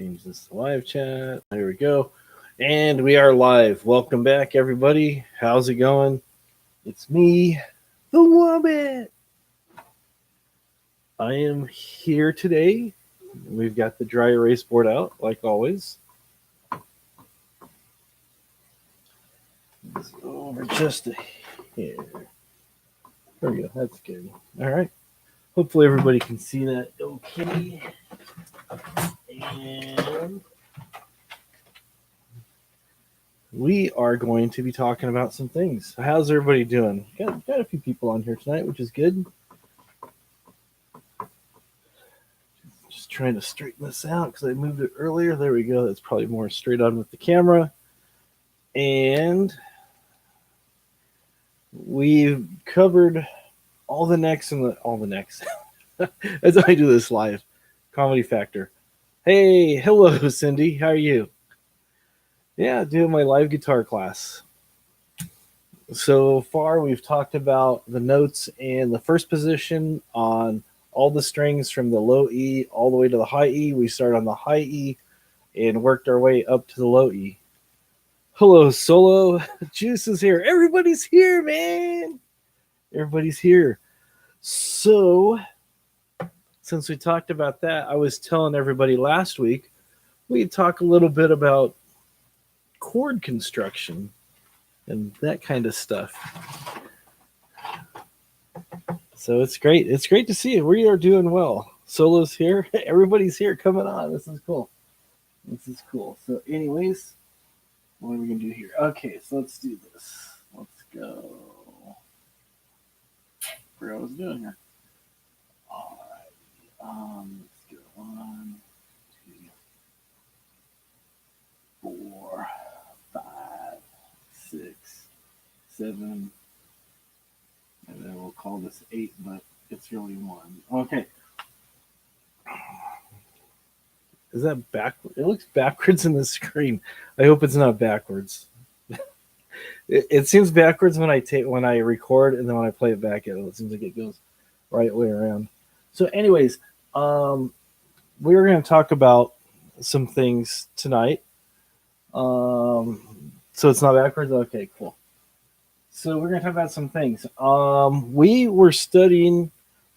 change this to live chat. There we go. And we are live. Welcome back, everybody. How's it going? It's me, the Wombat. I am here today. We've got the dry erase board out, like always. Let's go over just a hair. There we go. That's good. All right. Hopefully everybody can see that okay. And we are going to be talking about some things. How's everybody doing? Got a few people on here tonight, which is good. Just trying to straighten this out because I moved it earlier. There we go. That's probably more straight on with the camera. And we've covered all the necks. As I do this live. Comedy Factor. Hey, hello, Cindy. How are you? Yeah, doing my live guitar class. So far, we've talked about the notes and the first position on all the strings from the low E all the way to the high E. We started on the high E and worked our way up to the low E. Hello, Solo. Juice is here. Everybody's here, man. Everybody's here. So, since we talked about that, I was telling everybody last week we'd talk a little bit about chord construction and that kind of stuff. So it's great. It's great to see you. We are doing well. Solo's here. Everybody's here coming on. This is cool. So anyways, what are we going to do here? Okay, so let's do this. Let's go. I forgot what I was doing here. All right. Let's go 1, 2, 4, 5, 6, 7, and then we'll call this 8, but it's really 1. Okay. Is that backward? It looks backwards in the screen. I hope it's not backwards. It seems backwards when I record, and then when I play it back, it seems like it goes right way around. So, anyways, we're going to talk about some things tonight. So it's not backwards? Okay, cool. So we're going to talk about some things. We were studying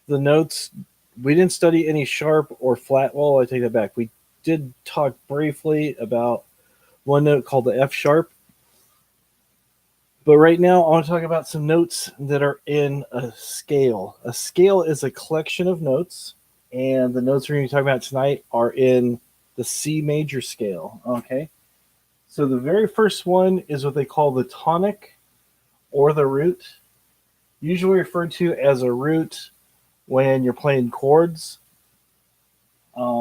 the notes. We didn't study any sharp or flat. Well, I take that back. We did talk briefly about one note called the F sharp. But right now, I want to talk about some notes that are in a scale. A scale is a collection of notes, and the notes we're going to talk about tonight are in the C major scale. Okay? So the very first one is what they call the tonic or the root, usually referred to as a root when you're playing chords,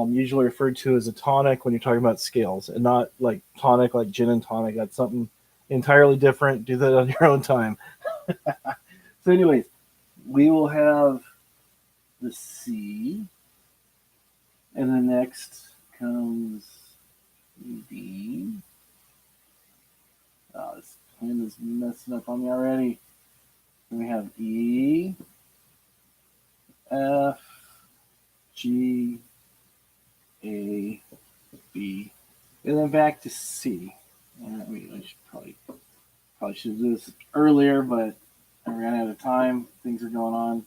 usually referred to as a tonic when you're talking about scales, and not like tonic like gin and tonic. That's something entirely different. Do that on your own time. So anyways, we will have the C, and then next comes D. Oh, this pen is messing up on me already. Then we have E, F, G, A, B, and then back to C. I should probably should do this earlier, but I ran out of time. Things are going on.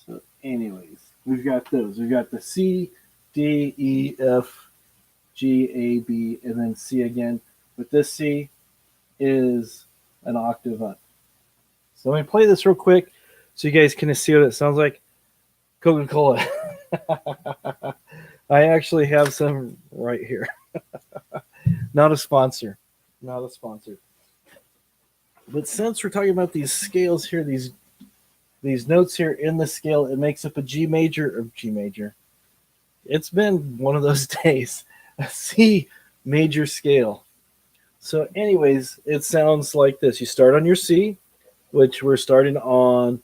So, anyways, we've got those. We've got the C, D, E, F, G, A, B, and then C again. But this C is an octave up. So let me play this real quick so you guys can see what it sounds like. Coca-Cola. I actually have some right here. Not a sponsor. But since we're talking about these scales here, these notes here in the scale, it makes up a G major. It's been one of those days. A C major scale. So anyways, it sounds like this. You start on your C, which we're starting on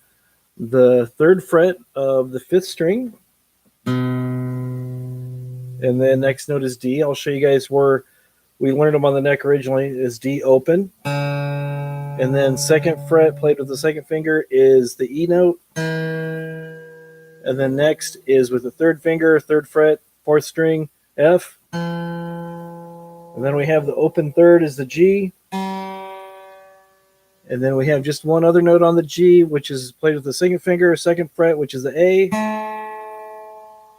the 3rd fret of the 5th string. And then next note is D. I'll show you guys where we learned them on the neck originally. Is D open. And then 2nd fret played with the 2nd finger is the E note. And then next is with the 3rd finger, 3rd fret, fourth string F, and then we have the open third is the G, and then we have just one other note on the G, which is played with the second finger, second fret, which is the A,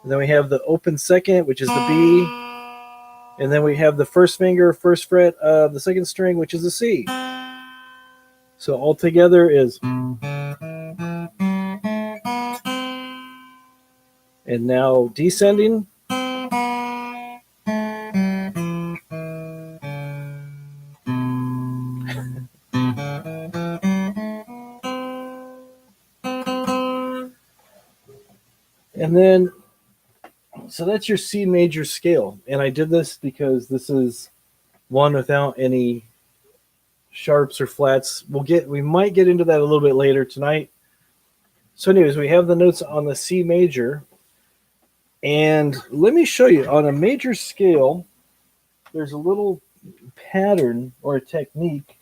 and then we have the open second, which is the B, and then we have the first finger, first fret of the second string, which is the C. So all together is, and now descending. And then, so that's your C major scale. And I did this because this is one without any sharps or flats. We might get into that a little bit later tonight. So anyways, we have the notes on the C major. And let me show you, on a major scale, there's a little pattern or a technique.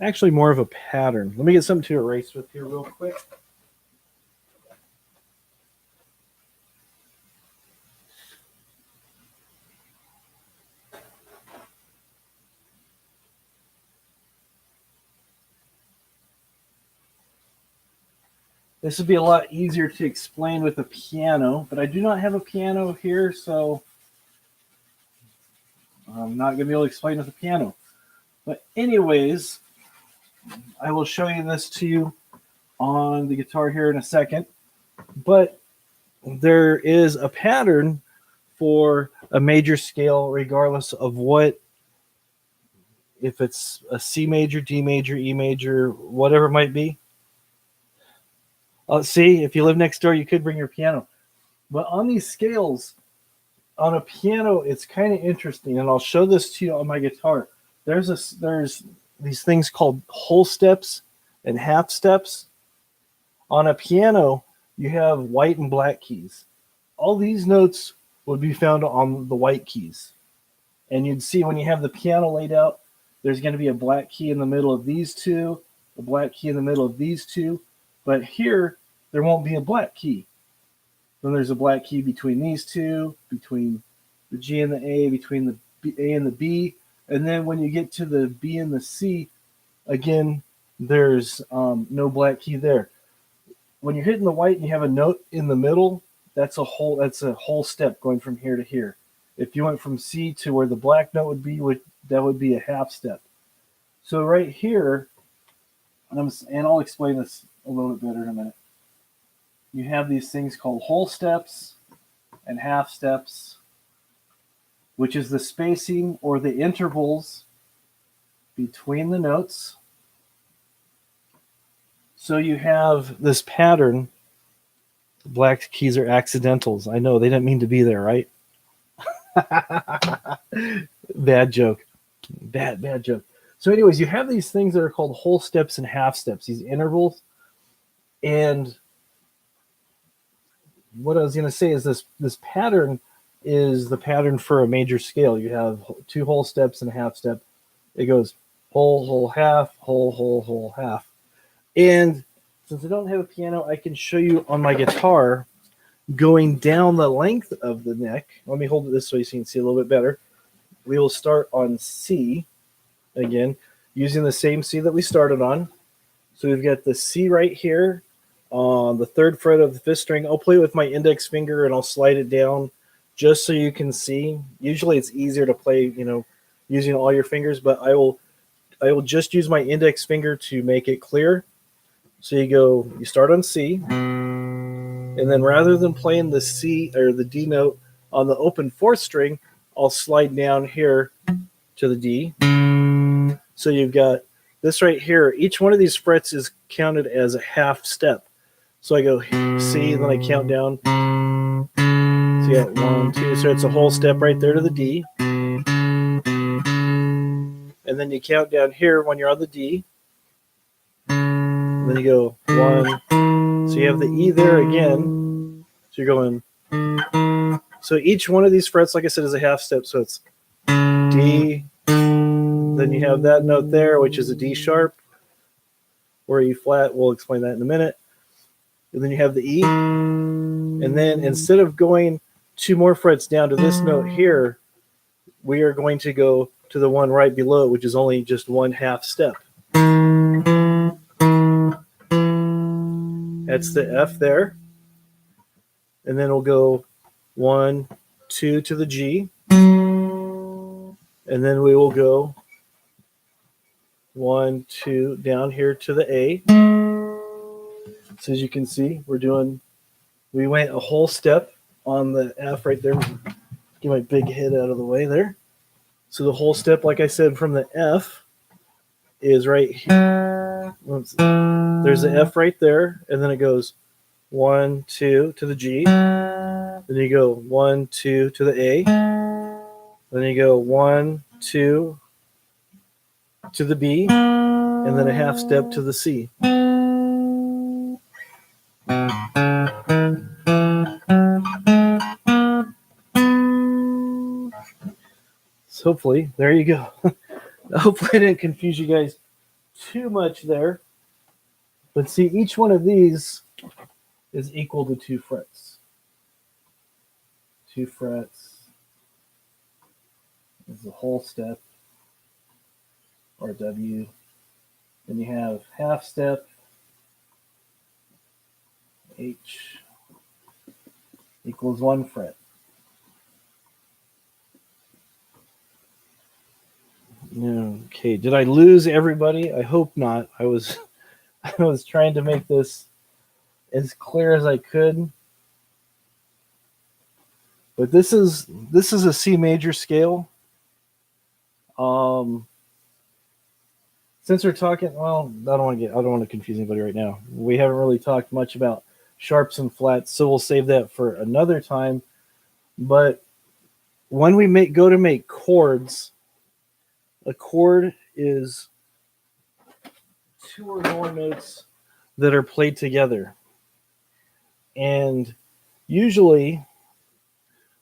Actually, more of a pattern. Let me get something to erase with here real quick. This would be a lot easier to explain with a piano, but I do not have a piano here, so I'm not going to be able to explain with a piano. But anyways, I will show you this to you on the guitar here in a second. But there is a pattern for a major scale, regardless of what, if it's a C major, D major, E major, whatever it might be. See, if you live next door, you could bring your piano. But on these scales, on a piano, it's kind of interesting, and I'll show this to you on my guitar. There's these things called whole steps and half steps. On a piano, you have white and black keys. All these notes would be found on the white keys. And you'd see when you have the piano laid out, there's going to be a black key in the middle of these two, a black key in the middle of these two. But here, there won't be a black key. Then there's a black key between these two, between the G and the A, between the A and the B. And then when you get to the B and the C, again, there's no black key there. When you're hitting the white and you have a note in the middle, that's a whole step going from here to here. If you went from C to where the black note would be, that would be a half step. So right here, and I'll explain this a little bit better in a minute. You have these things called whole steps and half steps, which is the spacing or the intervals between the notes. So you have this pattern. Black keys are accidentals. I know, they didn't mean to be there, right? Bad joke. Bad joke. So anyways, you have these things that are called whole steps and half steps, these intervals. And what I was going to say is this pattern is the pattern for a major scale. You have two whole steps and a half step. It goes whole, whole, half, whole, whole, whole, half. And since I don't have a piano, I can show you on my guitar going down the length of the neck. Let me hold it this way so you can see a little bit better. We will start on C again, using the same C that we started on. So we've got the C right here on the third fret of the fifth string. I'll play with my index finger and I'll slide it down just so you can see. Usually it's easier to play, using all your fingers, but I will just use my index finger to make it clear. So you start on C, and then rather than playing the C or the D note on the open fourth string, I'll slide down here to the D. So you've got this right here. Each one of these frets is counted as a half step. So I go C, and then I count down. So you got 1, 2, so it's a whole step right there to the D. And then you count down here when you're on the D. And then you go 1. So you have the E there again. So you're going. So each one of these frets, like I said, is a half step. So it's D. Then you have that note there, which is a D sharp or E flat. We'll explain that in a minute. And then you have the E. And then instead of going 2 more frets down to this note here, we are going to go to the one right below it, which is only just 1/2 step. That's the F there. And then we'll go 1, 2 to the G. And then we will go 1, 2 down here to the A. So as you can see, we went a whole step on the F right there. Get my big head out of the way there. So the whole step, like I said, from the F is right here. There's the F right there, and then it goes 1, 2 to the G. Then you go 1, 2 to the A. Then you go 1, 2 to the B, and then a 1/2 step to the C. So hopefully, there you go. Hopefully I didn't confuse you guys too much there. But see, each one of these is equal to 2 frets. 2 frets is the whole step, or W. Then you have 1/2 step, H, equals 1 fret. Okay, did I lose everybody? I hope not. I was trying to make this as clear as I could. But this is a C major scale. Since we're talking, well, I don't want to confuse anybody right now. We haven't really talked much about sharps and flats, so we'll save that for another time. But when we go to make chords, a chord is 2 or more notes that are played together. And usually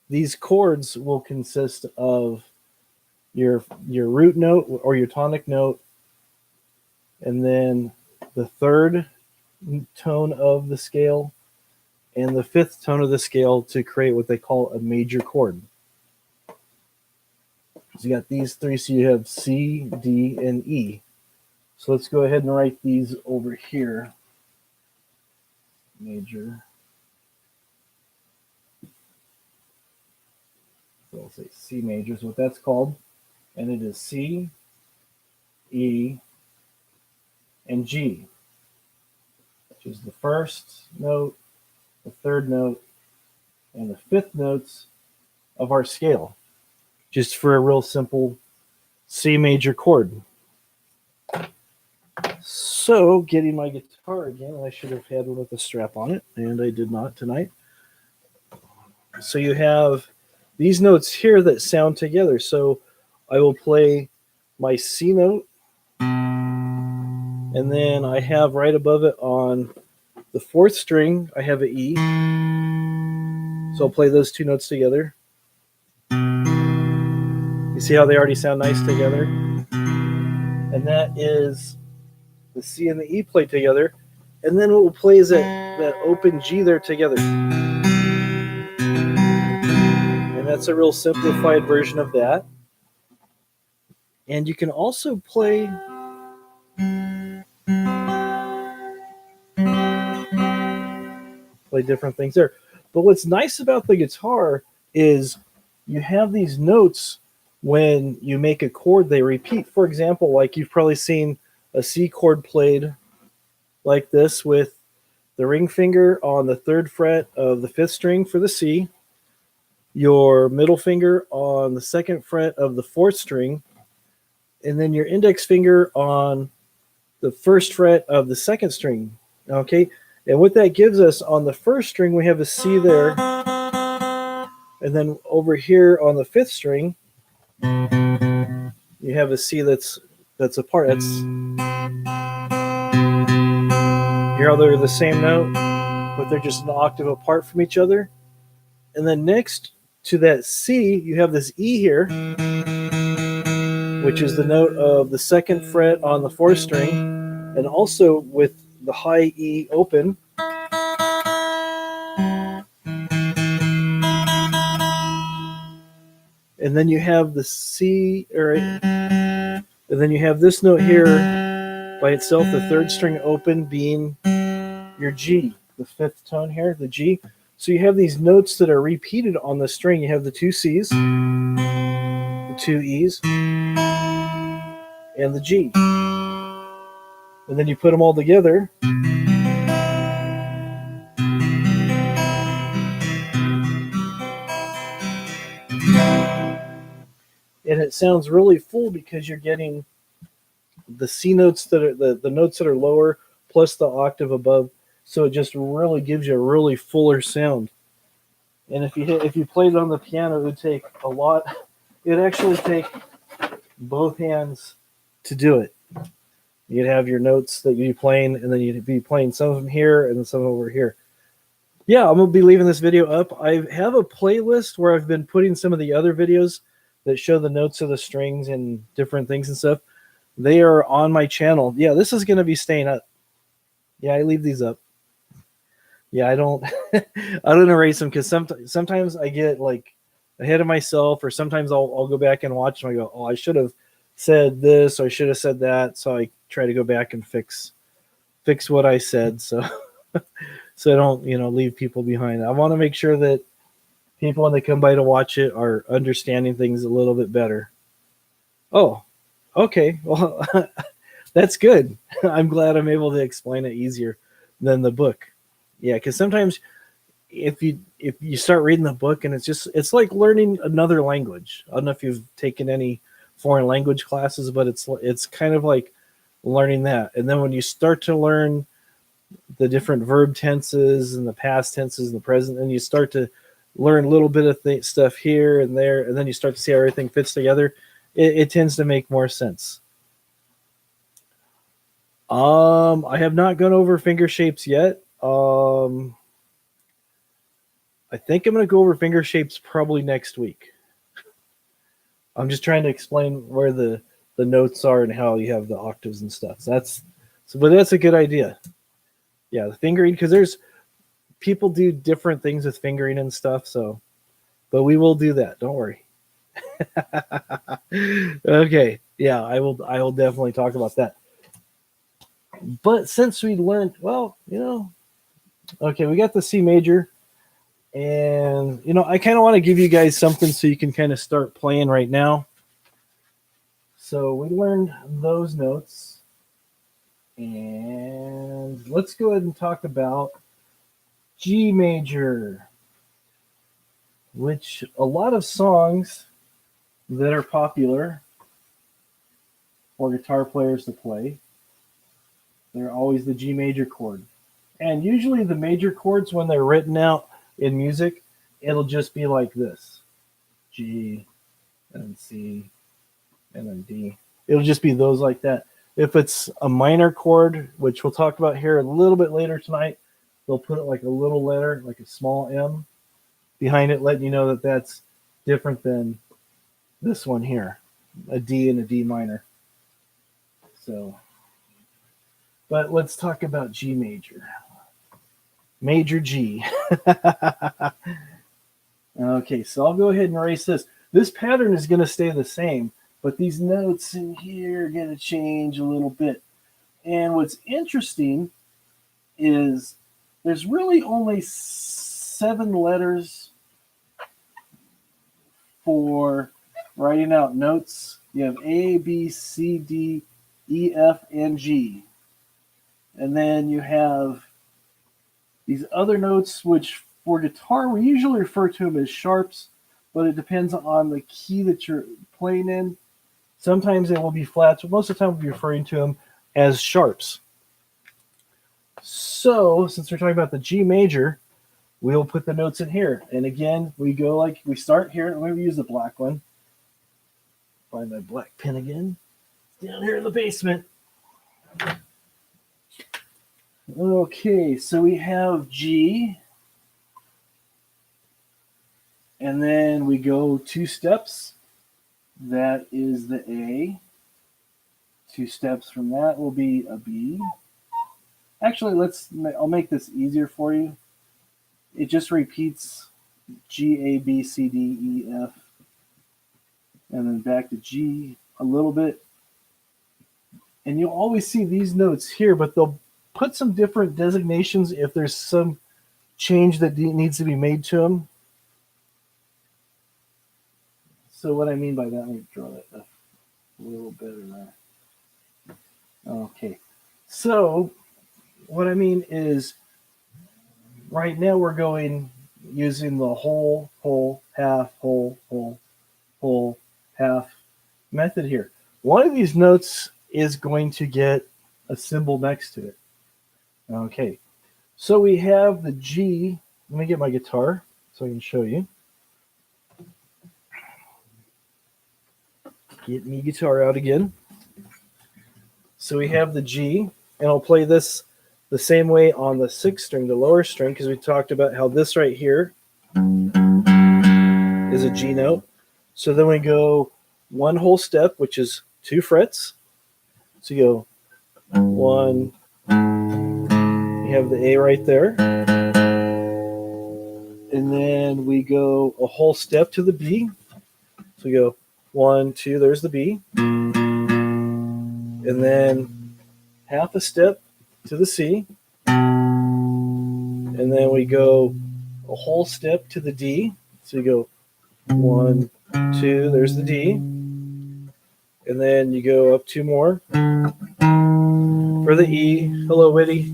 these chords will consist of your root note or your tonic note, and then the 3rd tone of the scale and the 5th tone of the scale to create what they call a major chord. So you got these 3, so you have C, D, and E. So let's go ahead and write these over here. Major. So we'll say C major is what that's called. And it is C, E, and G, which is the 1st note, the 3rd note, and the 5th notes of our scale, just for a real simple C major chord. So, getting my guitar again, I should have had one with a strap on it, and I did not tonight. So you have these notes here that sound together. So I will play my C note, and then I have right above it on the 4th string, I have an E. So I'll play those 2 notes together. You see how they already sound nice together? And that is the C and the E played together. And then what we'll play is that open G there together. And that's a real simplified version of that. And you can also play different things there. But what's nice about the guitar is you have these notes when you make a chord, they repeat. For example, like you've probably seen a C chord played like this with the ring finger on the 3rd fret of the 5th string for the C, your middle finger on the 2nd fret of the 4th string, and then your index finger on the 1st fret of the 2nd string. Okay, and what that gives us, on the 1st string we have a C there, and then over here on the 5th string you have a C that's apart. Here they're the same note, but they're just an octave apart from each other. And then next to that C, you have this E here, which is the note of the 2nd fret on the 4th string, and also with the high E open. and then you have the C, or and then you have this note here by itself, the third string open being your G, the fifth tone here, the G. So you have these notes that are repeated on the string. You have the two C's, the two E's, and the G. And then you put them all together. And it sounds really full because you're getting the C notes that are the notes that are lower plus the octave above. So it just really gives you a really fuller sound. And if you played it on the piano, it would take a lot. It'd actually take both hands to do it. You'd have your notes that you'd be playing, and then you'd be playing some of them here and then some over here. Yeah, I'm gonna be leaving this video up. I have a playlist where I've been putting some of the other videos that show the notes of the strings and different things and stuff. They are on my channel. Yeah, this is gonna be staying up. Yeah, I leave these up. Yeah, I don't I don't erase them because sometimes I get like ahead of myself, or sometimes I'll go back and watch them. I go, oh, I should have said this, or I should have said that. So I try to go back and fix what I said, so so I don't leave people behind. I want to make sure that people, when they come by to watch it, are understanding things a little bit better. Oh, okay, well that's good. I'm glad I'm able to explain it easier than the book. Yeah, because sometimes if you start reading the book and it's like learning another language. I don't know if you've taken any foreign language classes, but it's kind of like learning that. And then when you start to learn the different verb tenses and the past tenses and the present, and you start to learn a little bit of stuff here and there, and then you start to see how everything fits together, it tends to make more sense. I have not gone over finger shapes yet. I think I'm going to go over finger shapes probably next week. I'm just trying to explain where the notes are and how you have the octaves and stuff. But that's a good idea. Yeah, the fingering, because there's people do different things with fingering and stuff. So, but we will do that. Don't worry. Okay. Yeah, I will definitely talk about that. But since we learned, okay, we got the C major. And, I kind of want to give you guys something so you can kind of start playing right now. So we learned those notes. And let's go ahead and talk about G major, which a lot of songs that are popular for guitar players to play, they're always the G major chord. And usually the major chords, when they're written out in music, it'll just be like this: G, and then C, and then D. It'll just be those like that. If it's a minor chord, which we'll talk about here a little bit later tonight, they'll put it like a little letter, like a small M behind it, letting you know that that's different than this one here, a D and a D minor. So, but let's talk about G major. Major G. Okay, so I'll go ahead and erase this. This pattern is going to stay the same, but these notes in here are going to change a little bit. And what's interesting is there's really only 7 letters for writing out notes. You have A, B, C, D, E, F, and G. And then you have these other notes, which for guitar, we usually refer to them as sharps, but it depends on the key that you're playing in. Sometimes they will be flats, but most of the time we'll be referring to them as sharps. So, since we're talking about the G major, we'll put the notes in here. And again, we start here. I'm going to use the black one. Find my black pen again. It's down here in the basement. Okay, so we have G. And then we go 2 steps. That is the A. 2 steps from that will be a B. Actually, I'll make this easier for you. It just repeats G, A, B, C, D, E, F, and then back to G a little bit. And you'll always see these notes here, but they'll put some different designations if there's some change that needs to be made to them. So what I mean by that, let me draw that a little better there. Okay. So what I mean is right now we're going using the whole, half, whole, half method here. One of these notes is going to get a symbol next to it. Okay. So we have the G. Let me get my guitar so I can show you. Get me guitar out again. So we have the G, and I'll play this the same way on the 6th string, the lower string, because we talked about how this right here is a G note. So then we go one whole step, which is 2 frets. So you go 1, you have the A right there. And then we go a whole step to the B. So we go 1, 2, there's the B. And then half a step to the C. And then we go a whole step to the D. So you go 1, 2, there's the D. And then you go up 2 more for the E. Hello, Whitty.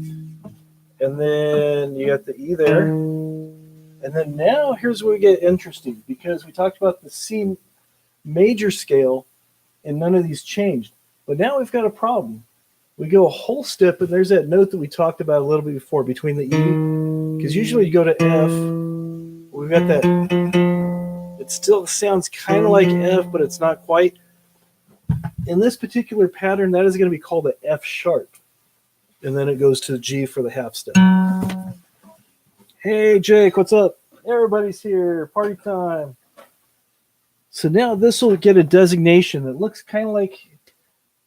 And then you got the E there. And then now here's where we get interesting, because we talked about the C major scale and none of these changed. But now we've got a problem. We go a whole step, and there's that note that we talked about a little bit before between the E, because usually you go to F. We've got that. It still sounds kind of like F, but it's not quite. In this particular pattern, that is going to be called the F sharp. And then it goes to the G for the half step. Hey, Jake, what's up? Everybody's here. Party time. So now this will get a designation that looks kind of like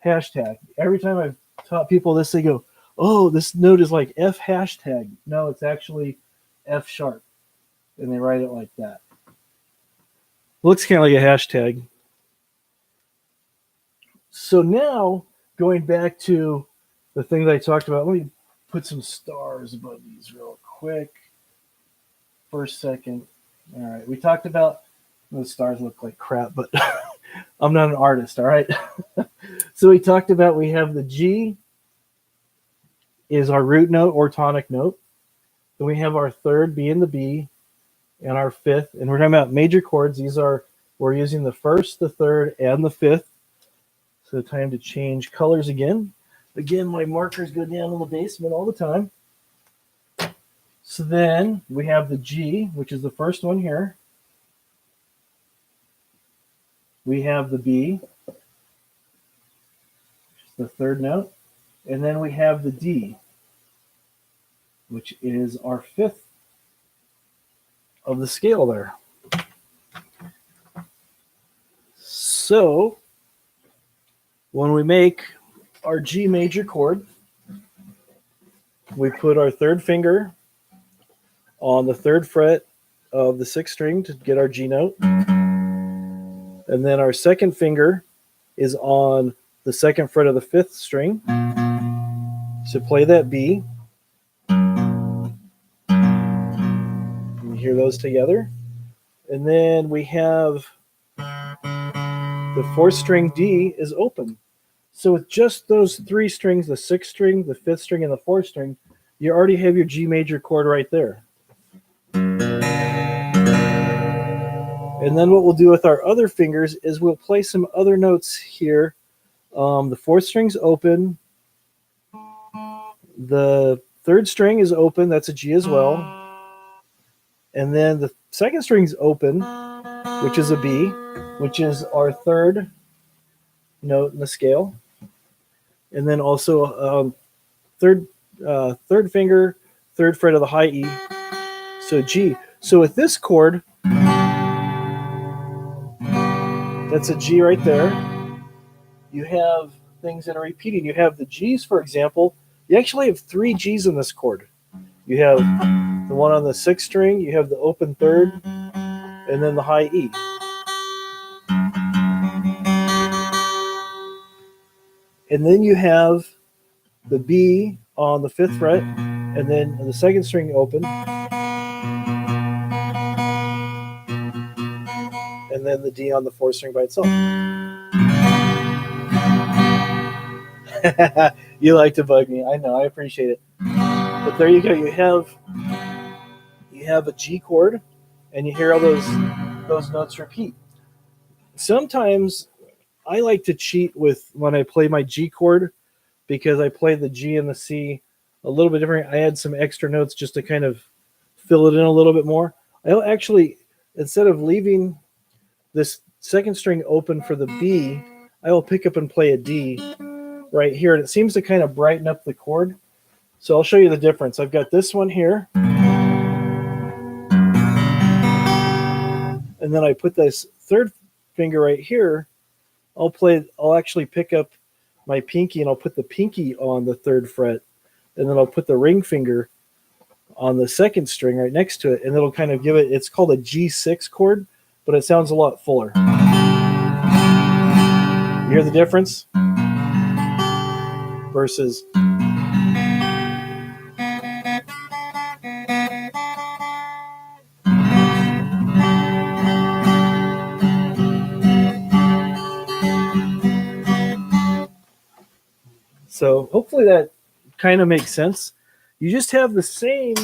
hashtag. Every time I've taught people this, they go, oh, this note is like F hashtag. No, it's actually F sharp. And they write it like that. Looks kind of like a hashtag. So now, going back to the thing that I talked about, let me put some stars above these real quick. First, second. All right. We talked about, those stars look like crap, but I'm not an artist, all right? So we talked about we have the G is our root note or tonic note. Then we have our third being the B and our fifth. And we're talking about major chords. These are, we're using the first, the third, and the fifth. So time to change colors again. Again, my markers go down in the basement all the time. So then we have the G, which is the first one here. We have the B, which is the third note. And then we have the D, which is our fifth of the scale there. So when we make our G major chord, we put our third finger on the third fret of the 6th string to get our G note. And then our second finger is on the 2nd fret of the 5th string. So play that B. You hear those together. And then we have the 4th string D is open. So with just those 3 strings, the 6th string, the 5th string, and the 4th string, you already have your G major chord right there. And then what we'll do with our other fingers is we'll play some other notes here. The 4th string's open. The 3rd string is open. That's a G as well. And then the 2nd string's open, which is a B, which is our 3rd note in the scale. And then also third finger, 3rd fret of the high E. So G. So with this chord, that's a G right there. You have things that are repeating. You have the G's, for example. You actually have 3 G's in this chord. You have the one on the 6th string, you have the open 3rd, and then the high E. And then you have the B on the 5th fret, and then the 2nd string open, and then the D on the 4th string by itself. You like to bug me. I know. I appreciate it. But there you go. You have a G chord, and you hear all those notes repeat. Sometimes I like to cheat with when I play my G chord, because I play the G and the C a little bit different. I add some extra notes just to kind of fill it in a little bit more. I'll actually, instead of leaving this 2nd string open for the B, I will pick up and play a D right here, and it seems to kind of brighten up the chord. So I'll show you the difference. I've got this one here, and then I put this 3rd finger right here. I'll actually pick up my pinky, and I'll put the pinky on the 3rd fret, and then I'll put the ring finger on the 2nd string right next to it, and it'll kind of give it, it's called a G6 chord, but it sounds a lot fuller. You hear the difference? Versus so hopefully that kind of makes sense. You just have the same.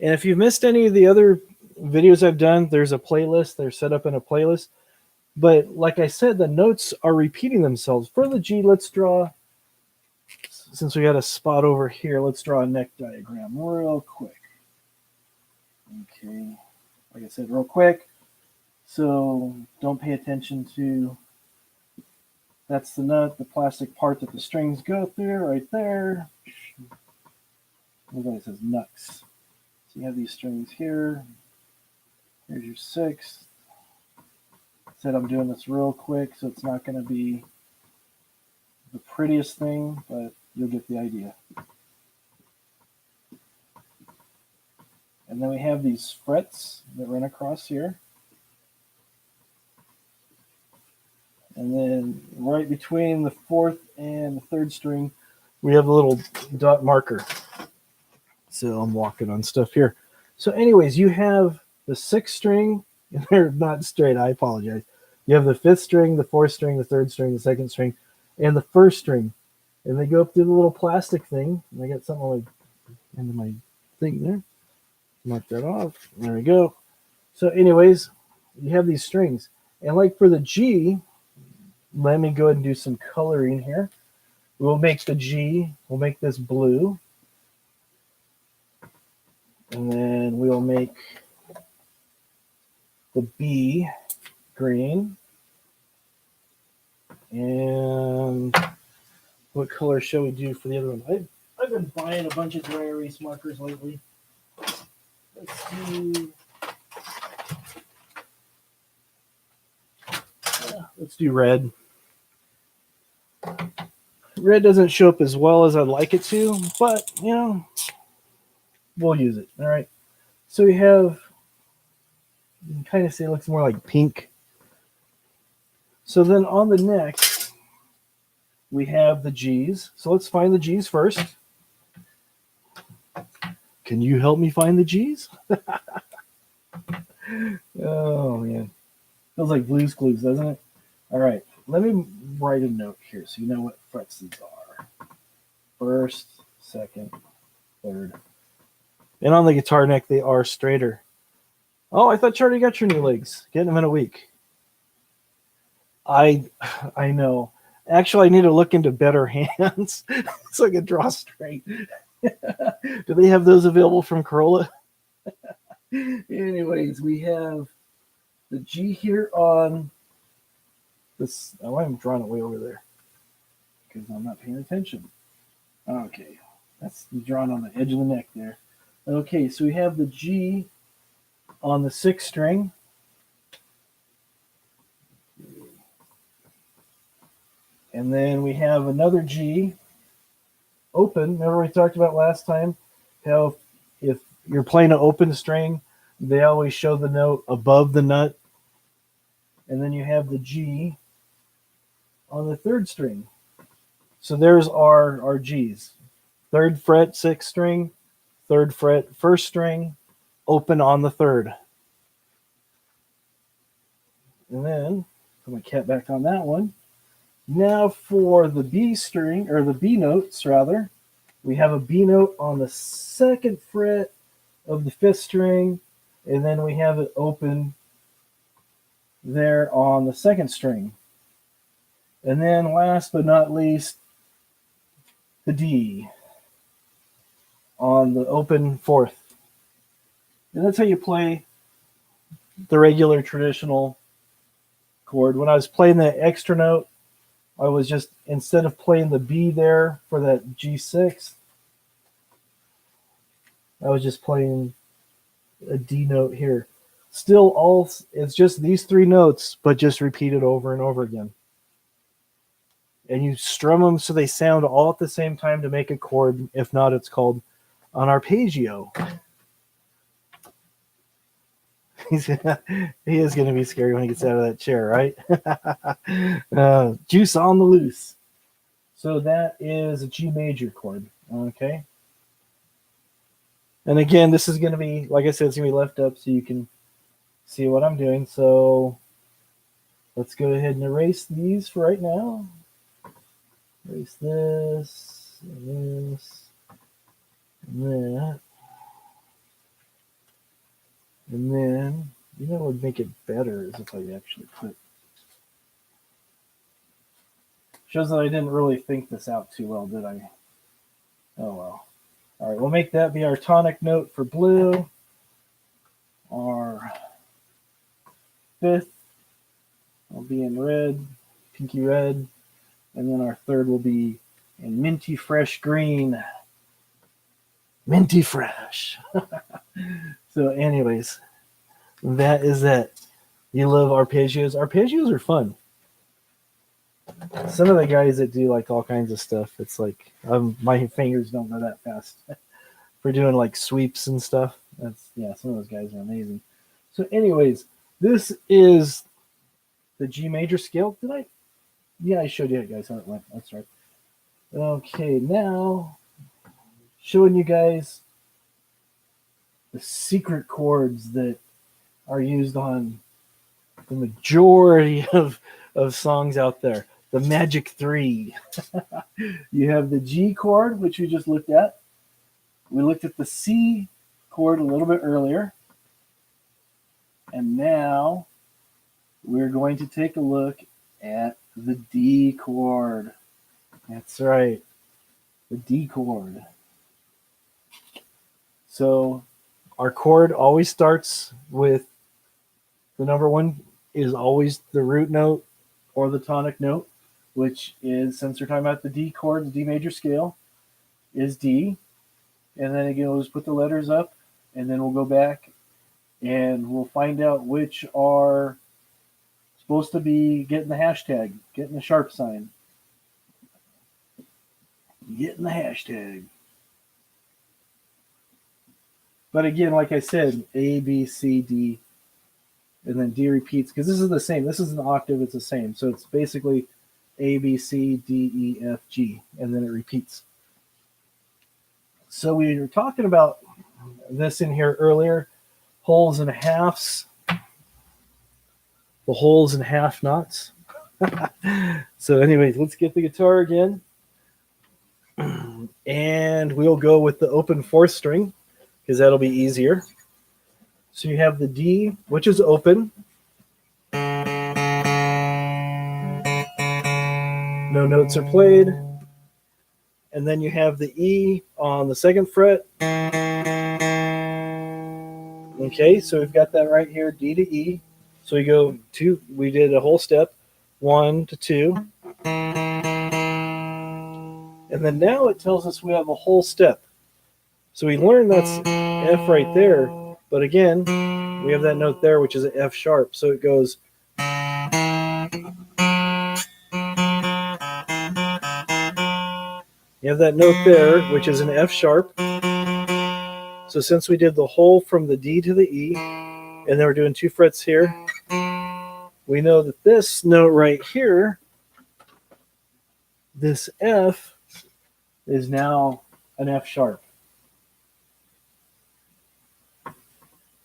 And if you've missed any of the other videos I've done, there's a playlist. They're set up in a playlist. But like I said, the notes are repeating themselves. For the G, let's draw, since we got a spot over here, let's draw a neck diagram real quick. Okay, like I said, real quick. So don't pay attention to, that's the nut, the plastic part that the strings go through right there. Look, it says nuts. So you have these strings here. Here's your 6th. Said I'm doing this real quick, so it's not going to be the prettiest thing, but you'll get the idea. And then we have these frets that run across here. And then right between the 4th and the 3rd string, we have a little dot marker. So I'm walking on stuff here. So anyways, you have the 6th string, and they're not straight, I apologize. You have the 5th string, the 4th string, the 3rd string, the 2nd string, and the 1st string. And they go up through the little plastic thing. And I got something like into my thing there. Mark that off. There we go. So anyways, you have these strings. And like for the G, let me go ahead and do some coloring here. We'll make the G, we'll make this blue. And then we'll make the B green. And what color shall we do for the other one? I've been buying a bunch of dry erase markers lately. Let's do red. Red doesn't show up as well as I'd like it to, but you know, we'll use it. All right. So we have, you can kind of say it looks more like pink. So then on the neck, we have the G's. So let's find the G's first. Can you help me find the G's? Oh, man. Feels like Blue's Clues, doesn't it? All right. Let me write a note here so you know what frets these are. 1st, 2nd, 3rd. And on the guitar neck, they are straighter. Oh, I thought you already got your new legs. Getting them in a week. I know. Actually, I need to look into better hands so I can draw straight. Do they have those available from Corolla? Anyways, we have the G here on this. Oh, I'm drawing it way over there because I'm not paying attention. Okay, that's drawn on the edge of the neck there. Okay, so we have the G on the 6th string. And then we have another G open. Remember we talked about last time how if you're playing an open string, they always show the note above the nut. And then you have the G on the third string. So there's our G's. Third fret, sixth string, third fret, first string, open on the third. And then, put my cat back on that one. Now for the B string, or the B notes rather, we have a B note on the second fret of the fifth string, and then we have it open there on the second string. And then last but not least, the D on the open fourth. And that's how you play the regular traditional chord. When I was playing the extra note, I was just, instead of playing the B there for that G6, I was just playing a D note here. Still, all it's just these three notes, but just repeated over and over again. And you strum them so they sound all at the same time to make a chord. If not, it's called an arpeggio. He is going to be scary when he gets out of that chair, right? Juice on the loose. So that is a G major chord, okay? And again, this is going to be, like I said, it's going to be left up so you can see what I'm doing. So let's go ahead and erase these for right now. Erase this, and this, and that. And then, you know what would make it better is if I actually put... Shows that I didn't really think this out too well, did I? Oh well. All right, we'll make that be our tonic note for blue. Our fifth will be in red, pinky red. And then our third will be in minty fresh green. Minty fresh. So anyways, that is that. You love arpeggios. Arpeggios are fun. Some of the guys that do like all kinds of stuff, it's like my fingers don't go that fast. For doing like sweeps and stuff. Some of those guys are amazing. So anyways, this is the G major scale. Did I? Yeah, I showed you guys how it went. That's right. Okay, now showing you guys the secret chords that are used on the majority of songs out there. The magic three. You have the G chord, which we just looked at. We looked at the C chord a little bit earlier. And now we're going to take a look at the D chord. That's right. The D chord. So our chord always starts with the number one is always the root note or the tonic note, which is, since we're talking about the D chord, the D major scale, is D. And then again, we'll just put the letters up, and then we'll go back and we'll find out which are supposed to be getting the hashtag, getting the sharp sign. Getting the hashtag. But again, like I said, A, B, C, D, and then D repeats, because this is the same. This is an octave, it's the same. So it's basically A, B, C, D, E, F, G, and then it repeats. So we were talking about this in here earlier, wholes and halves, the wholes and half knots. So anyways, let's get the guitar again. And we'll go with the open fourth string, because that'll be easier. So you have the D, which is open. No notes are played. And then you have the E on the second fret. Okay, so we've got that right here, D to E. So we go two, we did a whole step, 1 to 2. And then now it tells us we have a whole step. So we learned that's F right there, but again, we have that note there, which is an F sharp. So it goes. You have that note there, which is an F sharp. So since we did the whole from the D to the E, and then we're doing 2 frets here, we know that this note right here This F is now an F sharp.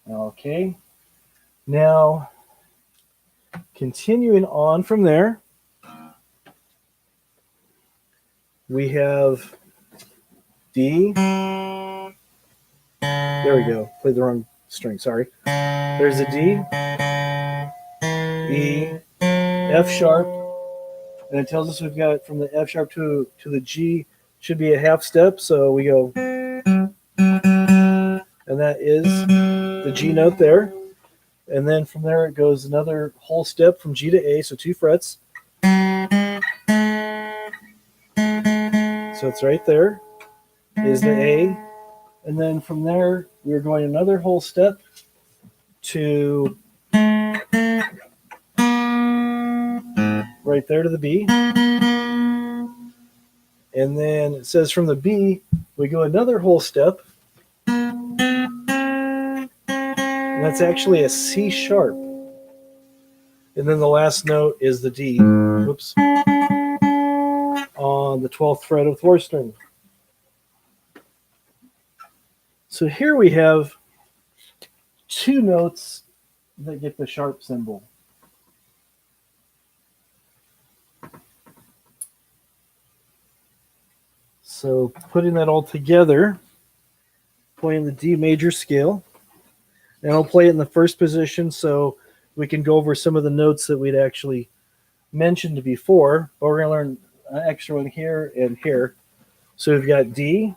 Okay. Now, continuing on from there, we have D. There we go. Played the wrong string. Sorry. There's a D, E, F sharp, and it tells us we've got from the F sharp to the G should be a half step. So we go, and that is the G note there. And then from there it goes another whole step from G to A, so 2 frets. So it's right there is the A. And then from there we're going another whole step to right there to the B. And then it says from the B, we go another whole step. And that's actually a C sharp. And then the last note is the D. Whoops. On the 12th fret of the 4th string. So here we have 2 notes that get the sharp symbol. So putting that all together, playing the D major scale, and I'll play it in the first position so we can go over some of the notes that we'd actually mentioned before, but we're going to learn an extra one here and here. So we've got D,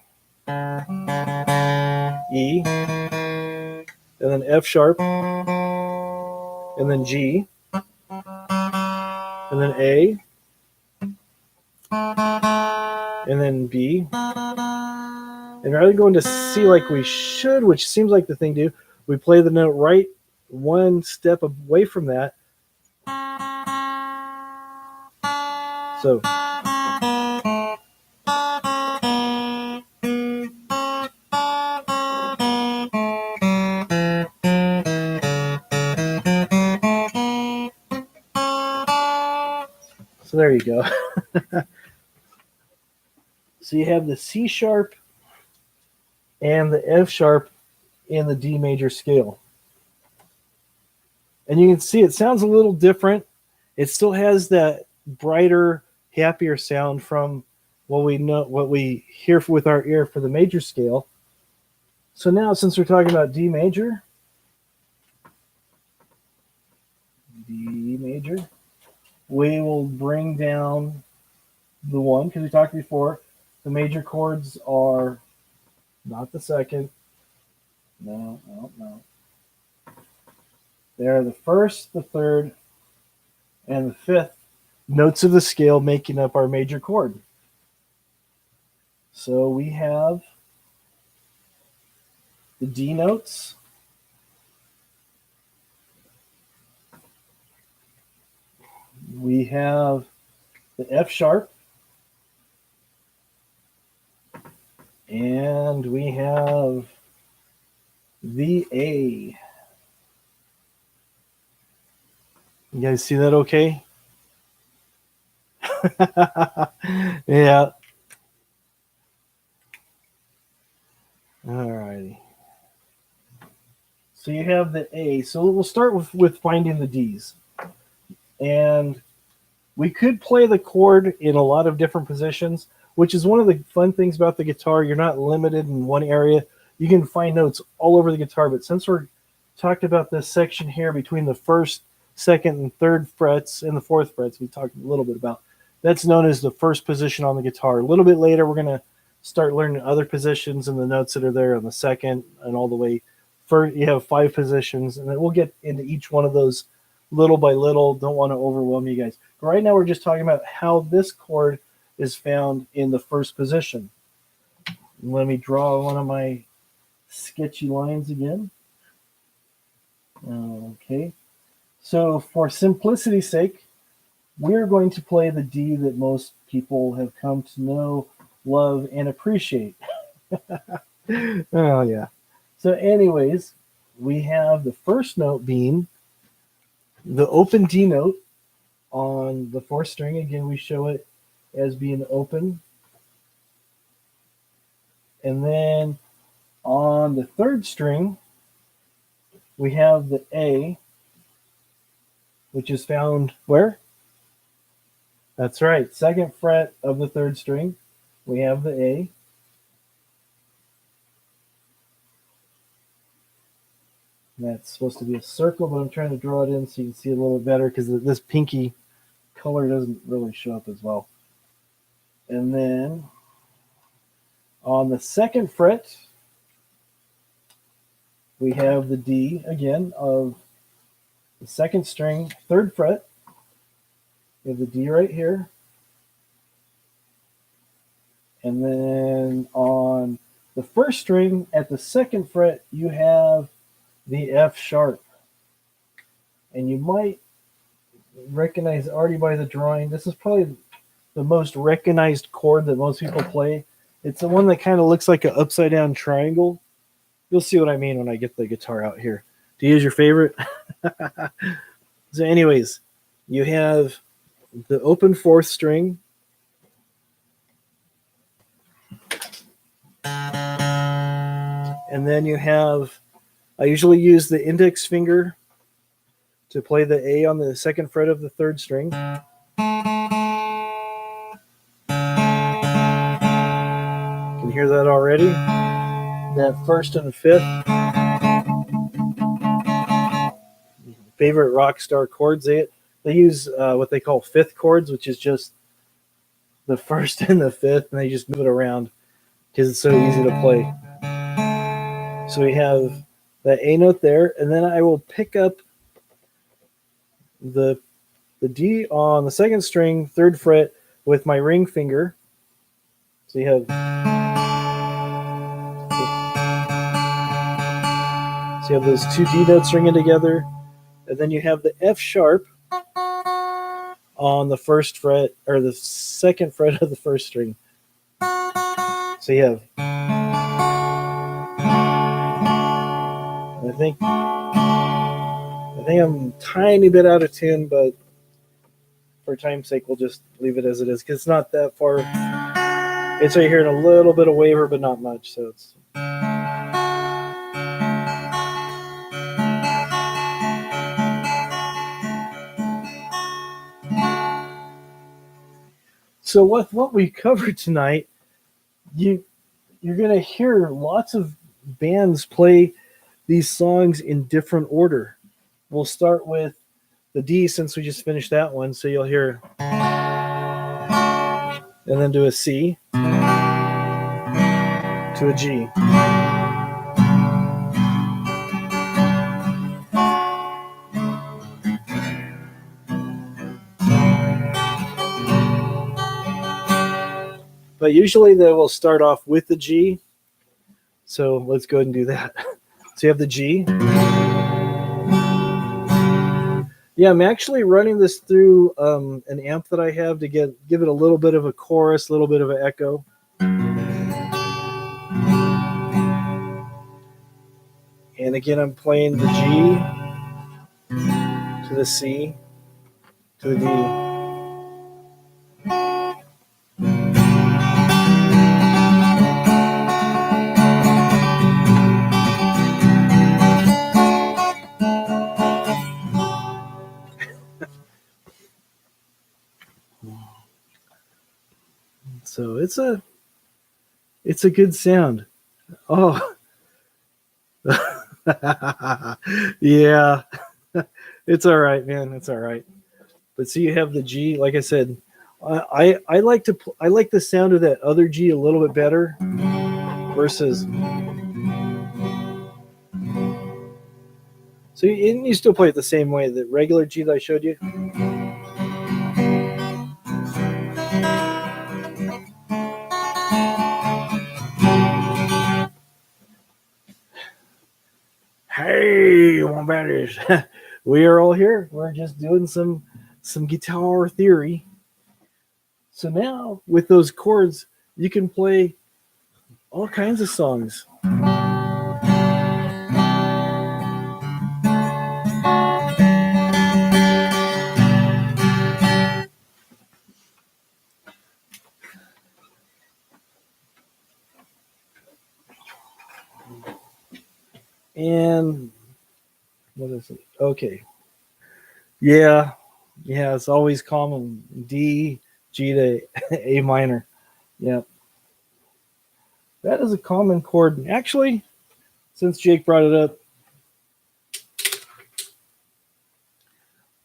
E, and then F sharp, and then G, and then A, and then B. And rather than going to C like we should, which seems like the thing to do, we play the note right one step away from that. So there you go. So you have the C sharp and the F sharp in the D major scale. And you can see it sounds a little different. It still has that brighter, happier sound from what we hear with our ear for the major scale. So now, since we're talking about D major, we will bring down the 1 because we talked before. The major chords are not the second. No. They're the 1st, the 3rd, and the 5th notes of the scale making up our major chord. So we have the D notes. We have the F sharp. And we have the A. You guys see that okay? Yeah. All righty. So you have the A. So we'll start with finding the D's. And we could play the chord in a lot of different positions, which is one of the fun things about the guitar. You're not limited in one area. You can find notes all over the guitar. But since we're talking about this section here between the 1st, 2nd, and 3rd frets and the 4th frets, we talked a little bit about, that's known as the 1st position on the guitar. A little bit later, we're going to start learning other positions and the notes that are there on the 2nd and all the way. First, you have 5 positions, and then we'll get into each one of those little by little. Don't want to overwhelm you guys. But right now, we're just talking about how this chord is found in the 1st position. Let me draw one of my sketchy lines again. Okay. So for simplicity's sake, we're going to play the D that most people have come to know, love, and appreciate. Oh, yeah. So anyways, we have the 1st note being the open D note on the 4th string. Again, we show it as being open. And then on the third string, we have the A, which is found where? That's right, second fret of the third string. We have the A. And that's supposed to be a circle, but I'm trying to draw it in so you can see it a little bit better because this pinky color doesn't really show up as well. And then on the second fret, we have the D again of the second string, third fret. We have the D right here. And then on the first string at the second fret, you have the F sharp. And you might recognize already by the drawing, this is probably the most recognized chord that most people play. It's the one that kind of looks like an upside down triangle. You'll see what I mean when I get the guitar out here. D is your favorite? So anyways, you have the open fourth string. And then you have, I usually use the index finger to play the A on the second fret of the third string. You can hear that already. That first and fifth. Favorite rock star chords. They use what they call fifth chords, which is just the first and the fifth, and they just move it around because it's so easy to play. So we have that A note there, and then I will pick up the D on the second string, third fret, with my ring finger. So you have those two D notes ringing together, and then you have the F sharp on the first fret, or the second fret of the first string. So you have, I think I'm a tiny bit out of tune, but for time's sake, we'll just leave it as it is because it's not that far. It's right here in a little bit of waver, but not much. So it's. So with what we covered tonight, you're gonna hear lots of bands play these songs in different order. We'll start with the D since we just finished that one. So you'll hear, and then do a C to a G. But usually they will start off with the G. So let's go ahead and do that. So you have the G. Yeah, I'm actually running this through an amp that I have to give it a little bit of a chorus, a little bit of an echo. And again, I'm playing the G to the C to the D. So it's a good sound. Oh, yeah, it's all right, man. It's all right. But see, you have the G. Like I said, I like the sound of that other G a little bit better versus. So you still play it the same way, the regular G that I showed you. Hey, Wombatish. We are all here. We're just doing some guitar theory. So now with those chords, you can play all kinds of songs. And what is it? Okay. Yeah. Yeah, it's always common. D, G to A minor. Yep. That is a common chord. Actually, since Jake brought it up,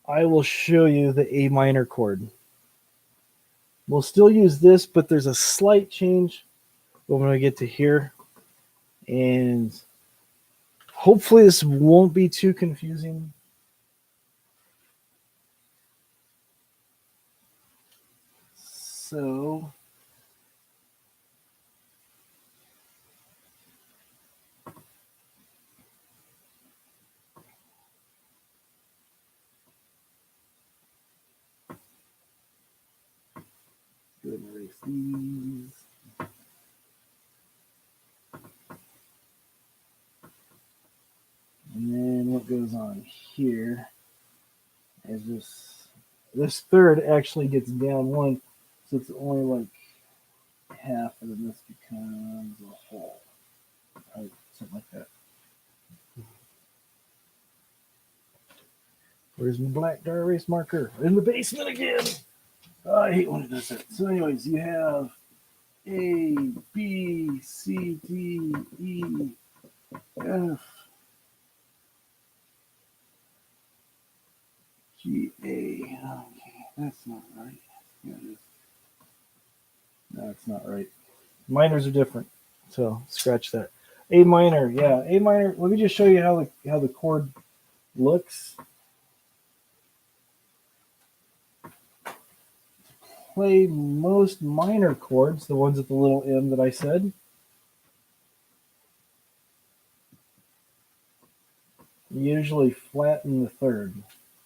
I will show you the A minor chord. We'll still use this, but there's a slight change when we get to here. And hopefully this won't be too confusing. So go ahead and erase these. And then what goes on here is this third actually gets down one, so it's only like half, and then this becomes a whole. Right, something like that. Where's my black dry erase marker? In the basement again. Oh, I hate when it does that. So, anyways, you have A, B, C, D, E, F, G, A. Okay, that's not right. Yeah, it is. No, it's not right. Minors are different, so scratch that. A minor, yeah, A minor. Let me just show you how the chord looks. Play most minor chords, the ones at the little M that I said. You usually flatten the third.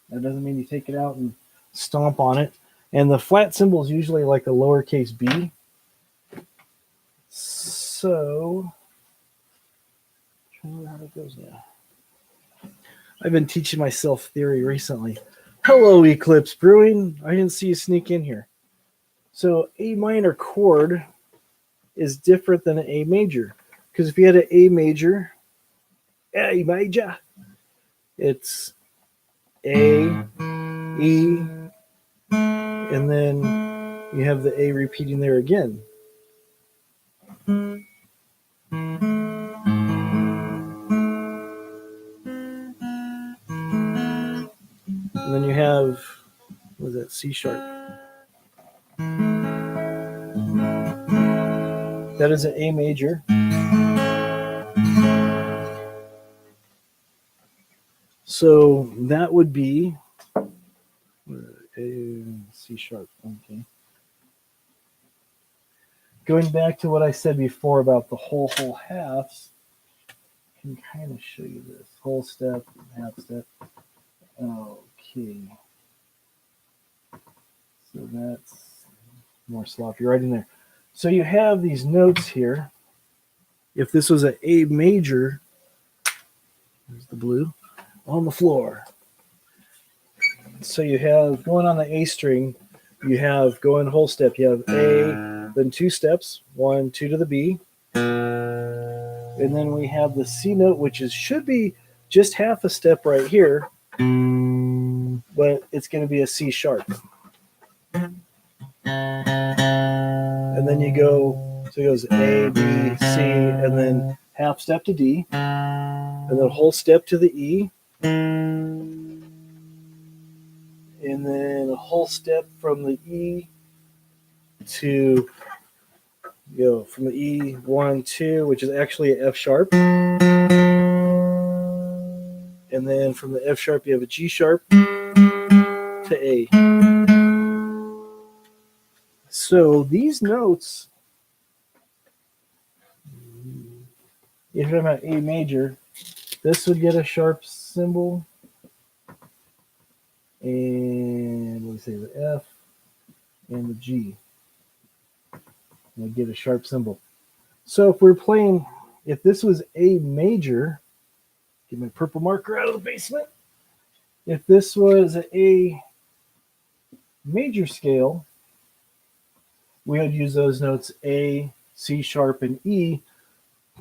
That doesn't mean you take it out and stomp on it. And the flat symbol is usually like a lowercase b. So, trying to how it goes now. I've been teaching myself theory recently. Hello, Eclipse Brewing. I didn't see you sneak in here. So, A minor chord is different than an A major. Because if you had an A major, it's A, E, and then you have the A repeating there again. And then you have, what is that, C sharp. That is an A major. So that would be A, C sharp. Okay. Going back to what I said before about the whole halves, I can kind of show you this. Whole step, half step. Okay. So that's more sloppy right in there. So you have these notes here. If this was an A major, there's the blue, on the floor. So you have going on the A string, you have going whole step, you have A, then two steps, 1, 2 to the B. And then we have the C note, which should be just half a step right here, but it's going to be a C sharp. And then you go, so it goes A, B, C, and then half step to D, and then whole step to the E, and then a whole step from the E to, from the E, 1, 2, which is actually an F sharp. And then from the F sharp, you have a G sharp to A. So these notes, if you're talking about A major, this would get a sharp symbol. And let me say the F and the G. And we get a sharp symbol. So if we're playing, if this was A major, get my purple marker out of the basement. If this was an A major scale, we would use those notes A, C sharp, and E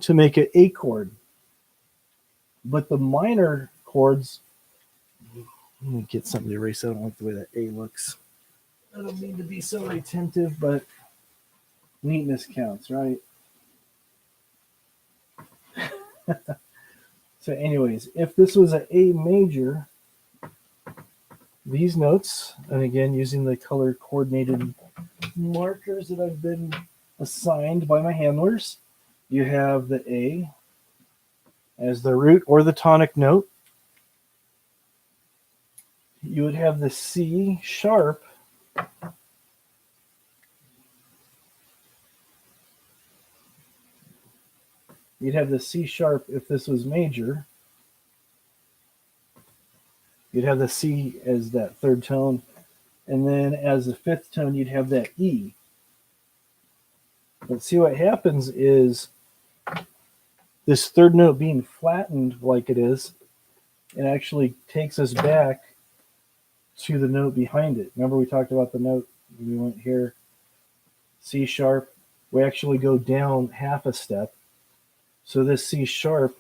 to make an A chord. But the minor chords, let me get something to erase. I don't like the way that A looks. I don't mean to be so retentive, but neatness counts, right? So anyways, if this was an A major, these notes, and again, using the color coordinated markers that I've been assigned by my handlers, you have the A as the root or the tonic note. You would have the C sharp You'd have the C sharp if this was major. You'd have the C as that third tone. And then as the fifth tone, you'd have that E. But see what happens is this third note being flattened like it is, it actually takes us back to the note behind it. Remember we talked about the note, we went here, C sharp. We actually go down half a step. So this C sharp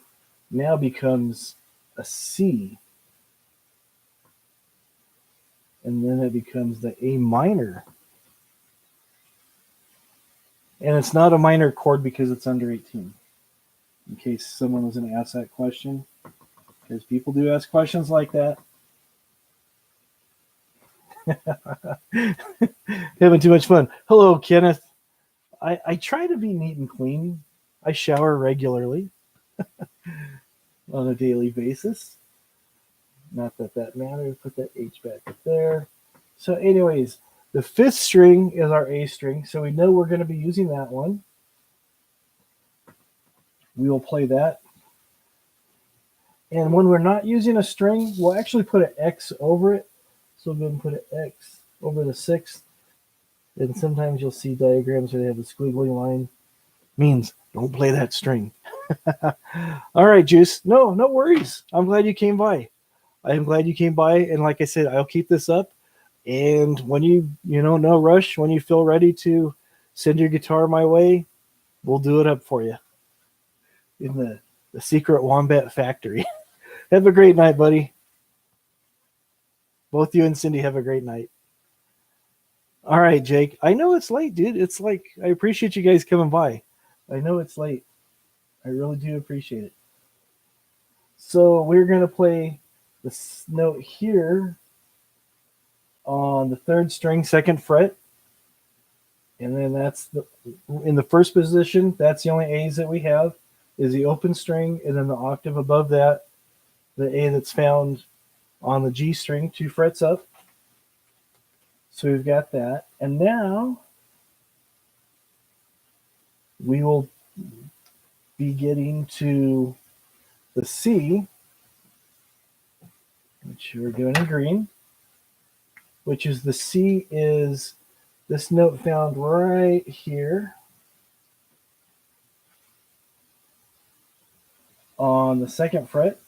now becomes a C. And then it becomes the A minor. And it's not a minor chord because it's under 18. In case someone was going to ask that question. Because people do ask questions like that. Having too much fun. Hello, Kenneth. I try to be neat and clean. I shower regularly on a daily basis. Not that that matters. Put that H back up there. So anyways, the fifth string is our A string. So we know we're going to be using that one. We will play that. And when we're not using a string, we'll actually put an X over it. So we'll go and put an X over the sixth. And sometimes you'll see diagrams where they have a squiggly line. Means don't play that string. All right, Juice. No worries. I'm glad you came by. I am glad you came by. And like I said, I'll keep this up. And when no rush, when you feel ready to send your guitar my way, we'll do it up for you in the secret Wombat factory. Have a great night, buddy. Both you and Cindy have a great night. All right, Jake. I know it's late, dude. It's like, I appreciate you guys coming by. I know it's late. I really do appreciate it. So we're going to play this note here on the third string, second fret. And then that's in the first position, that's the only A's that we have, is the open string, and then the octave above that, the A that's found on the G string, 2 frets up. So we've got that. And now we will be getting to the C, which we're doing in green, which is the C is this note found right here on the second fret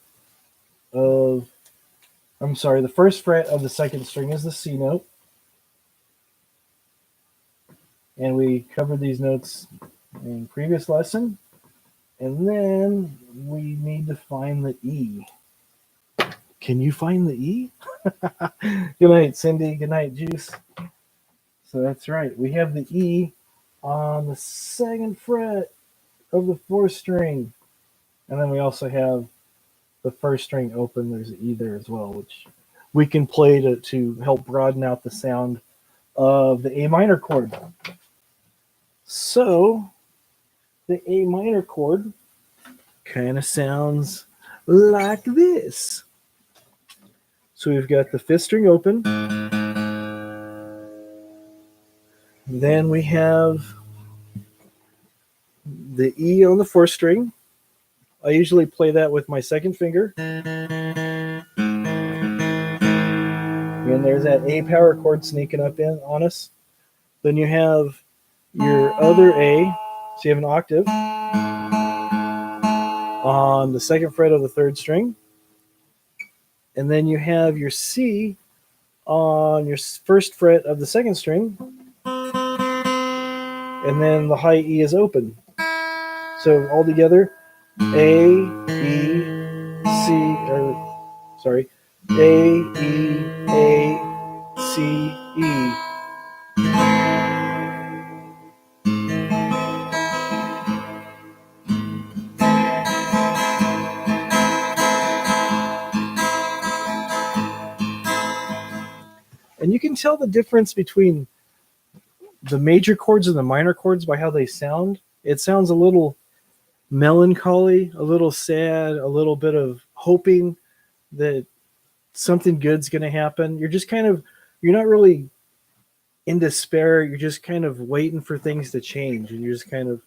of, the first fret of the second string is the C note. And we covered these notes in previous lesson. And then we need to find the E. Can you find the E? Good night, Cindy. Good night, Juice. So that's right. We have the E on the second fret of the fourth string. And then we also have the first string open. There's an E there as well, which we can play to help broaden out the sound of the A minor chord. So the A minor chord kind of sounds like this. So we've got the fifth string open. Then we have the E on the fourth string. I usually play that with my second finger. And there's that A power chord sneaking up in on us. Then you have your other A, so you have an octave on the second fret of the third string. And then you have your C on your first fret of the second string. And then the high E is open. So all together, A, E, sorry, A, E, A, C, E. And you can tell the difference between the major chords and the minor chords by how they sound. It sounds a little melancholy, a little sad, a little bit of hoping that something good's going to happen. You're not really in despair. You're just kind of waiting for things to change. And you're just kind of,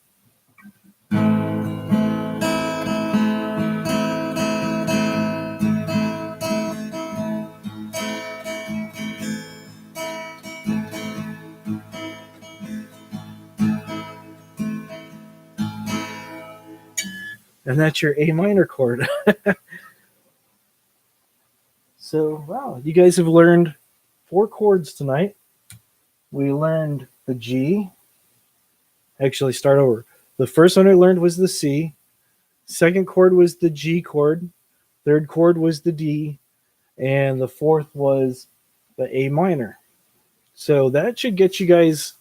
and that's your A minor chord. So, wow, you guys have learned 4 chords tonight. We learned the G. Actually, start over. The first one I learned was the C. Second chord was the G chord. Third chord was the D. And the fourth was the A minor. So that should get you guys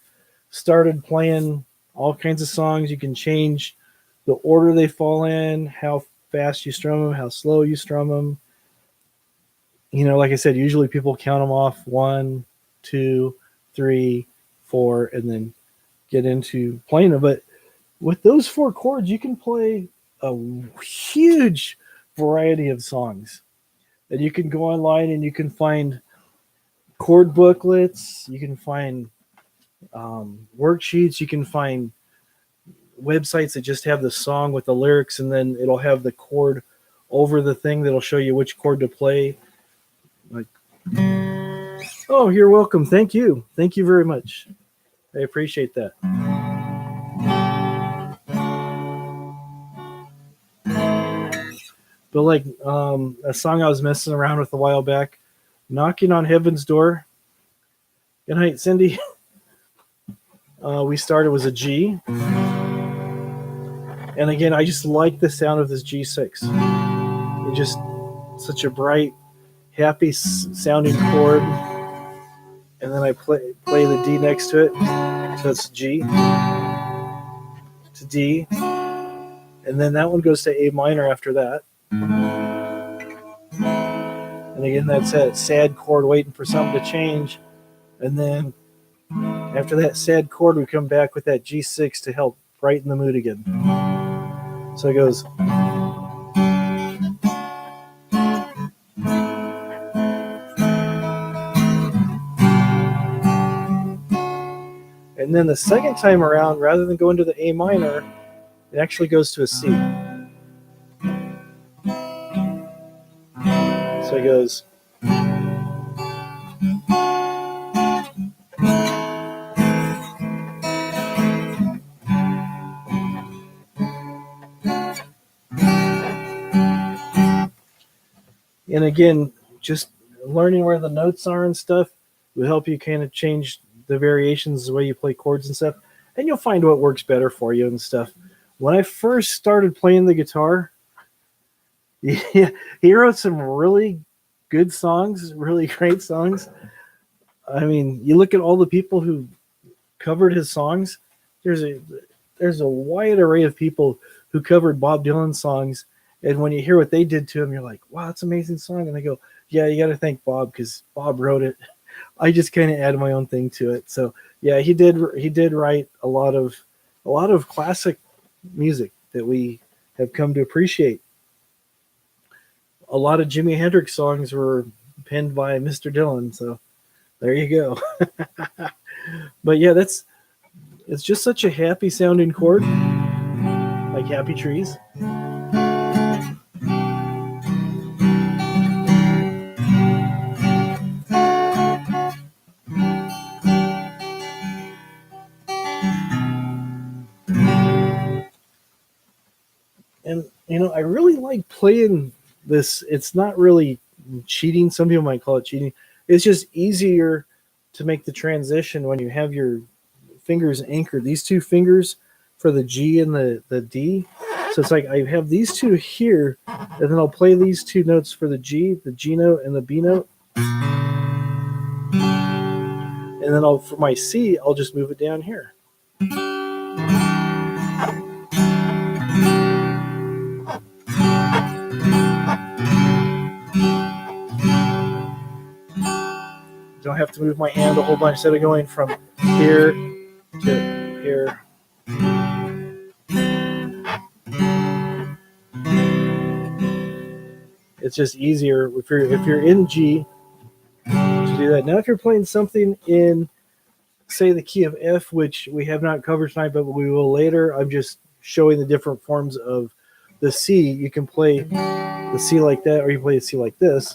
started playing all kinds of songs. You can change the order they fall in, how fast you strum them, how slow you strum them. You know, like I said, usually people count them off 1, 2, 3, 4, and then get into playing them. But with those 4 chords, you can play a huge variety of songs. And you can go online and you can find chord booklets, you can find worksheets, you can find websites that just have the song with the lyrics, and then it'll have the chord over the thing that'll show you which chord to play. Like, oh, you're welcome. Thank you very much. I appreciate that. But like a song I was messing around with a while back, Knocking on Heaven's Door. Good night, Cindy. We started was a G. And again, I just like the sound of this G6. It's just such a bright, happy sounding chord. And then I play the D next to it. So it's G to D. And then that one goes to A minor after that. And again, that's that sad chord waiting for something to change. And then after that sad chord, we come back with that G6 to help brighten the mood again. So it goes. And then the second time around, rather than going to the A minor, it actually goes to a C. So it goes. And again, just learning where the notes are and stuff will help you kind of change the variations, the way you play chords and stuff. And you'll find what works better for you and stuff. When I first started playing the guitar, he wrote some really good songs, really great songs. I mean, you look at all the people who covered his songs. There's a wide array of people who covered Bob Dylan songs, and when you hear what they did to him, you're like, "Wow, that's an amazing song." And they go, "Yeah, you got to thank Bob because Bob wrote it." I just kind of added my own thing to it. So yeah, he did write a lot of classic music that we have come to appreciate. A lot of Jimi Hendrix songs were penned by Mr. Dylan. So there you go. But yeah, it's just such a happy sounding chord, like Happy Trees. And you know, I really like playing this. It's not really cheating. Some people might call it cheating. It's just easier to make the transition when you have your fingers anchored. These 2 fingers for the G and the D So it's like I have these two here, and then I'll play these two notes for the G note, and the B note. And then for my C, I'll just move it down here. Don't have to move my hand a whole bunch instead of going from here to here. It's just easier if you're in G to do that. Now, if you're playing something in, say, the key of F, which we have not covered tonight, but we will later, I'm just showing the different forms of the C. You can play the C like that, or you play the C like this.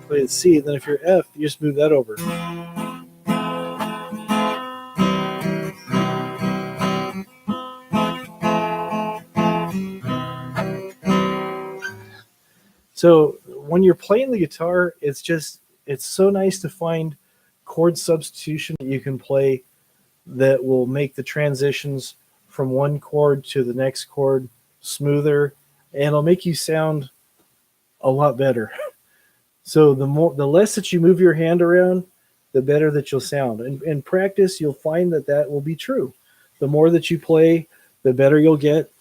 Play the C, then if you're F, you just move that over. So when you're playing the guitar, it's so nice to find chord substitution that you can play that will make the transitions from one chord to the next chord smoother, and it'll make you sound a lot better. So the less that you move your hand around, the better that you'll sound. And in practice, you'll find that will be true. The more that you play, the better you'll get.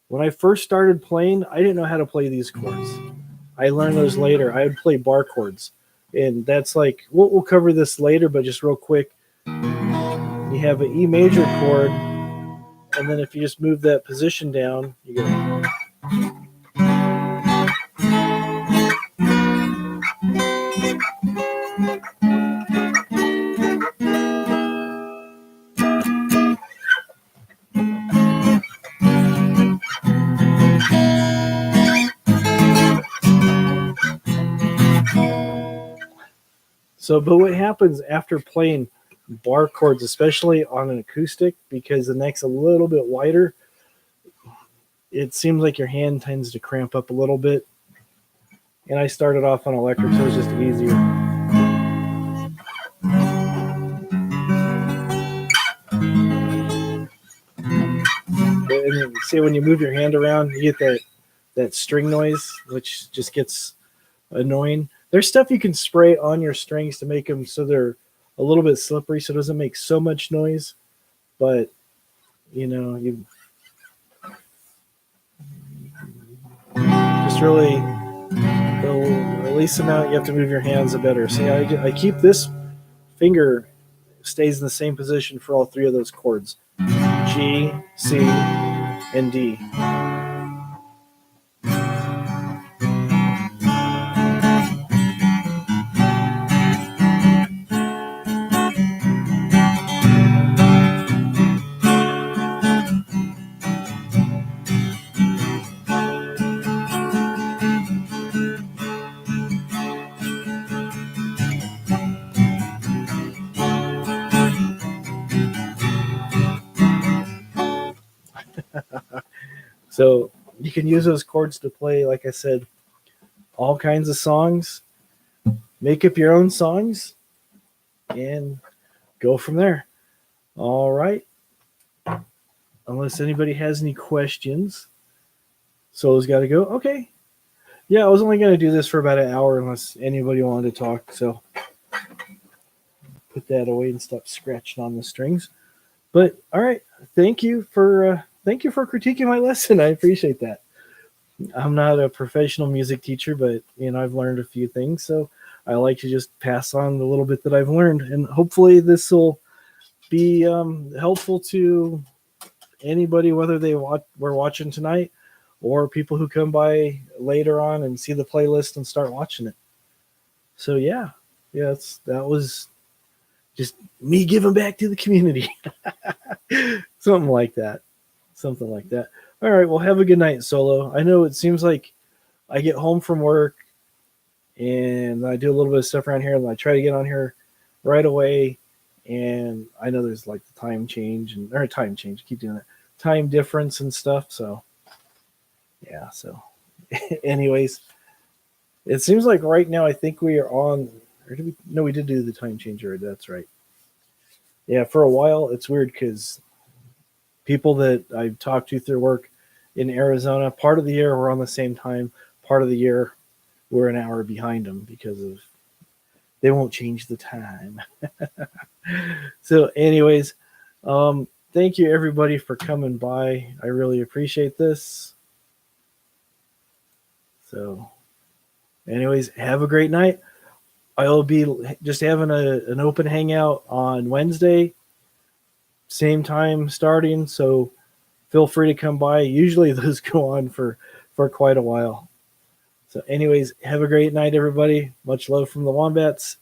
When I first started playing, I didn't know how to play these chords. I learned those later. I would play bar chords. And that's like, we'll cover this later, but just real quick. You have an E major chord, and then if you just move that position down, you go. So, but what happens after playing bar chords, especially on an acoustic, because the neck's a little bit wider, it seems like your hand tends to cramp up a little bit. And I started off on electric, so it was just easier. And see, when you move your hand around, you get that string noise, which just gets annoying. There's stuff you can spray on your strings to make them so they're a little bit slippery, so it doesn't make so much noise. But you just really, the least amount you have to move your hands, the better. See, I keep this finger stays in the same position for all three of those chords: G, C, and D. So you can use those chords to play, like I said, all kinds of songs, make up your own songs, and go from there. All right. Unless anybody has any questions. Solo's got to go. Okay. Yeah, I was only going to do this for about an hour unless anybody wanted to talk. So put that away and stop scratching on the strings. But all right. Thank you for critiquing my lesson. I appreciate that. I'm not a professional music teacher, but I've learned a few things, so I like to just pass on the little bit that I've learned, and hopefully this will be helpful to anybody, whether we're watching tonight or people who come by later on and see the playlist and start watching it. So yeah, that was just me giving back to the community. Something like that. All right, well, have a good night, Solo. I know it seems like I get home from work and I do a little bit of stuff around here, and I try to get on here right away. And I know there's like the time change, keep doing that, time difference and stuff. So, yeah. So, anyways, it seems like right now I think we are on. Or we did do the time change already. That's right. Yeah, for a while it's weird because people that I've talked to through work in Arizona, part of the year we're on the same time, part of the year we're an hour behind them because of they won't change the time. So, anyways, thank you everybody for coming by. I really appreciate this. So, anyways, have a great night. I'll be just having an open hangout on Wednesday, same time starting. So feel free to come by. Usually those go on for quite a while. So, anyways, have a great night, everybody. Much love from the Wombats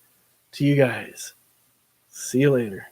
to you guys. See you later.